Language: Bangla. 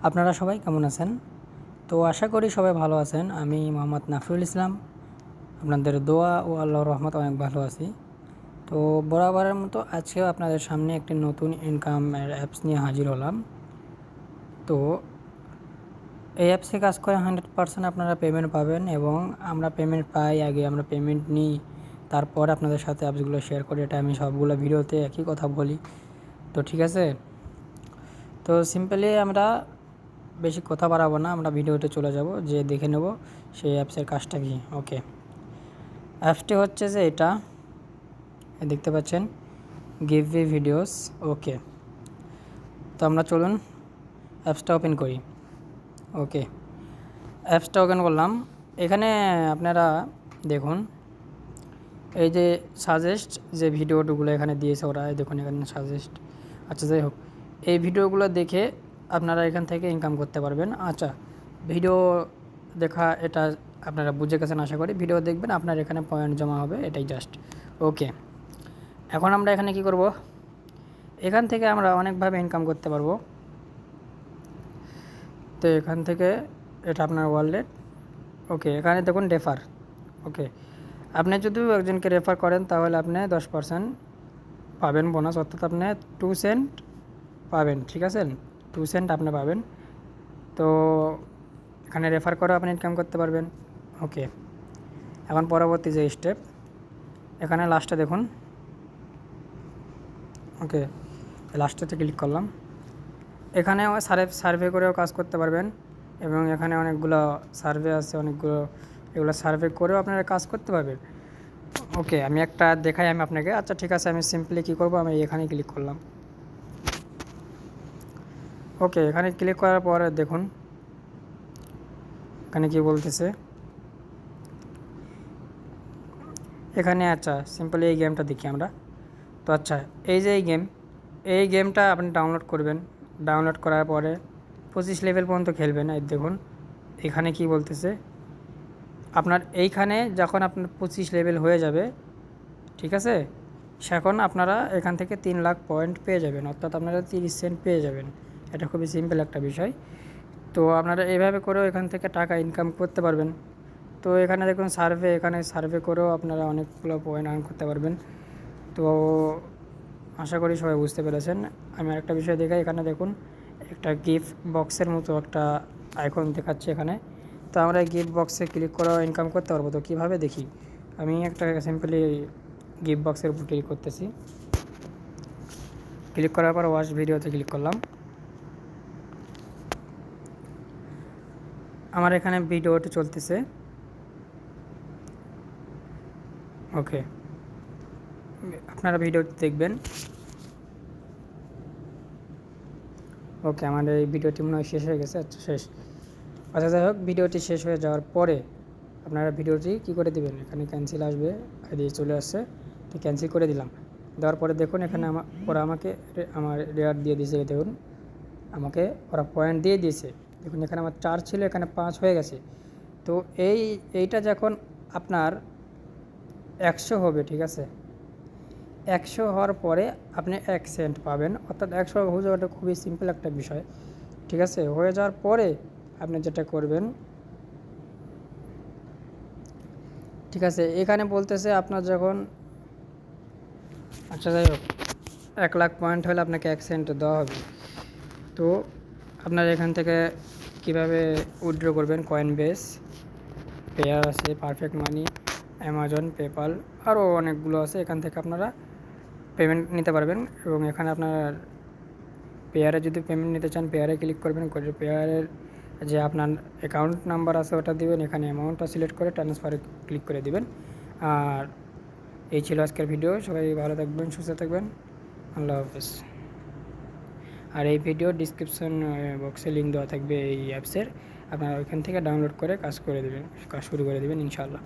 আপনারা সবাই কেমন আছেন? তো আশা করি সবাই ভালো আছেন। আমি মোহাম্মদ নাফিউল ইসলাম। আপনাদের দোয়া ও আল্লাহর রহমতে অনেক ভালো আছি। তো বরাবরের মতো আজকেও আপনাদের সামনে একটি নতুন ইনকামের অ্যাপস নিয়ে হাজির হলাম। তো এই অ্যাপসে কাজ করে 100% আপনারা পেমেন্ট পাবেন এবং আমরা পেমেন্ট পাই আগে আমরা পেমেন্ট নিই, তারপর আপনাদের সাথে অ্যাপসগুলো শেয়ার করি। এটা আমি সবগুলো ভিডিওতে একই কথা বলি। তো ঠিক আছে, তো সিম্পলি আমরা বেশি কথা বাড়াবো না, আমরা ভিডিওতে চলে যাব, যে দেখে নেব সেই অ্যাপসের কাজটা কি। ওকে, অ্যাপসটি হচ্ছে যে এটা দেখতে পাচ্ছেন, গিভি ভিডিওস। ওকে, তো আমরা চলুন অ্যাপসটা ওপেন করি। ওকে, অ্যাপসটা ওপেন করলাম। এখানে আপনারা দেখুন, এই যে সাজেস্ট যে ভিডিওগুলো এখানে দিয়েছে ওরা, দেখুন এখানে সাজেস্ট। আচ্ছা, যাই হোক, এই ভিডিওগুলো দেখে আপনারা এখান থেকে ইনকাম করতে পারবেন। আচ্ছা, ভিডিও দেখা এটা আপনারা বুঝে গেছেন আশা করি। ভিডিও দেখবেন, আপনার এখানে পয়েন্ট জমা হবে, এটাই জাস্ট। ওকে, এখন আমরা এখানে কি করব, এখান থেকে আমরা অনেকভাবে ইনকাম করতে পারবো। তো এখান থেকে এটা আপনার ওয়ালেট। ওকে, এখানে দেখুন রেফার। ওকে, আপনি যদি একজনকে রেফার করেন তাহলে আপনি 10% পাবেন বোনাস, অর্থাৎ আপনি 2 সেন্ট পাবেন। ঠিক আছে, 2 সেন্ট আপনি পাবেন। তো এখানে রেফার করে আপনি ইনকাম করতে পারবেন। ওকে, এখন পরবর্তী যে স্টেপ, এখানে লাস্টে দেখুন। ওকে, লাস্টেতে ক্লিক করলাম। এখানে সার্ভে করেও কাজ করতে পারবেন এবং এখানে অনেকগুলো সার্ভে আছে, অনেকগুলো এগুলো সার্ভে করেও আপনারা কাজ করতে পারবেন। ওকে, আমি একটা দেখাই আমি আপনাকে। আচ্ছা ঠিক আছে, আমি সিম্পলি কী করবো, আমি এখানে ক্লিক করলাম। ওকে, এখানে ক্লিক করার পরে দেখুন এখানে কি বলতেছে এখানে। আচ্ছা, সিম্পলি এই গেমটা দেখি আমরা। তো আচ্ছা, এই যে এই গেমটা আপনি ডাউনলোড করবেন। ডাউনলোড করার পরে 25 লেভেল পর্যন্ত খেলবেন। এই দেখুন এখানে কি বলতেছে, আপনার এইখানে যখন আপনার 25 লেভেল হয়ে যাবে, ঠিক আছে, সেখন আপনারা এখান থেকে 3 লাখ পয়েন্ট পেয়ে যাবেন, অর্থাৎ আপনারা 30 সেন্ট পেয়ে যাবেন। এটা খুবই সিম্পল একটা বিষয়। তো আপনারা এইভাবে করেও এখান থেকে টাকা ইনকাম করতে পারবেন। তো এখানে দেখুন সার্ভে, এখানে সার্ভে করেও আপনারা অনেকগুলো পয়েন্ট আর্ন করতে পারবেন। তো আশা করি সবাই বুঝতে পেরেছেন। আমি আরেকটা বিষয় দেখাই, এখানে দেখুন একটা গিফট বক্সের মতো একটা আইকন দেখাচ্ছে এখানে। তো আমরা এই গিফট বক্সে ক্লিক করে ইনকাম করতে পারবো। তো কীভাবে দেখি, আমি একটা সিম্পলি গিফট বক্সের উপর ক্লিক করতেছি। ক্লিক করার পর ওয়াচ ভিডিওতে ক্লিক করলাম। আমার এখানে ভিডিওটি চলতেছে। ওকে, আপনারা ভিডিওটি দেখবেন। ওকে, আমার এই ভিডিওটি মনে হয় শেষ হয়ে গেছে। আচ্ছা, শেষ। আচ্ছা, যাই হোক, ভিডিওটি শেষ হয়ে যাওয়ার পরে আপনারা ভিডিওটি কী করে দেবেন, এখানে ক্যান্সেল আসবে, দিয়ে চলে আসছে। তো ক্যান্সেল করে দিলাম। দেওয়ার পরে দেখুন এখানে ওরা আমাকে আমার রেয়ার দিয়ে দিয়েছে। দেখুন আমাকে ওরা পয়েন্ট দিয়ে দিয়েছে। দেখুন এখানে আমার 4 ছিল, এখানে 5 হয়ে গেছে। তো এইটা যখন আপনার 100 হবে, ঠিক আছে, 100 হওয়ার পরে আপনি 1 সেন্ট পাবেন, অর্থাৎ 100 হয়ে যাওয়াটা খুবই সিম্পল একটা বিষয়। ঠিক আছে, হয়ে যাওয়ার পরে আপনি যেটা করবেন, ঠিক আছে, এখানে বলতেছে আপনার যখন, আচ্ছা যাই হোক, 1 লাখ পয়েন্ট হলে আপনাকে 1 সেন্ট দেওয়া হবে। তো আপনার এখান থেকে কিভাবে উইথড্র করবেন, কয়েনবেস, পেয়ার আছে, পারফেক্ট মানি, অ্যামাজন, পেপাল, আরও অনেকগুলো আছে। এখান থেকে আপনারা পেমেন্ট নিতে পারবেন এবং এখানে আপনার পেয়ারে যদি পেমেন্ট নিতে চান পেয়ারে ক্লিক করবেন, করে পেয়ারের যে আপনার অ্যাকাউন্ট নাম্বার আছে ওটা দিবেন, এখানে অ্যামাউন্টটা সিলেক্ট করে ট্রান্সফারে ক্লিক করে দিবেন। আর এই ছিল আজকের ভিডিও। সবাই ভালো থাকবেন, সুস্থ থাকবেন, আল্লাহ হাফেজ। আর এই ভিডিও ডিসক্রিপশন বক্সে লিঙ্ক দেওয়া থাকবে এই অ্যাপসের, আপনারা ওইখান থেকে ডাউনলোড করে কাজ শুরু করে দেবেন ইনশাআল্লাহ।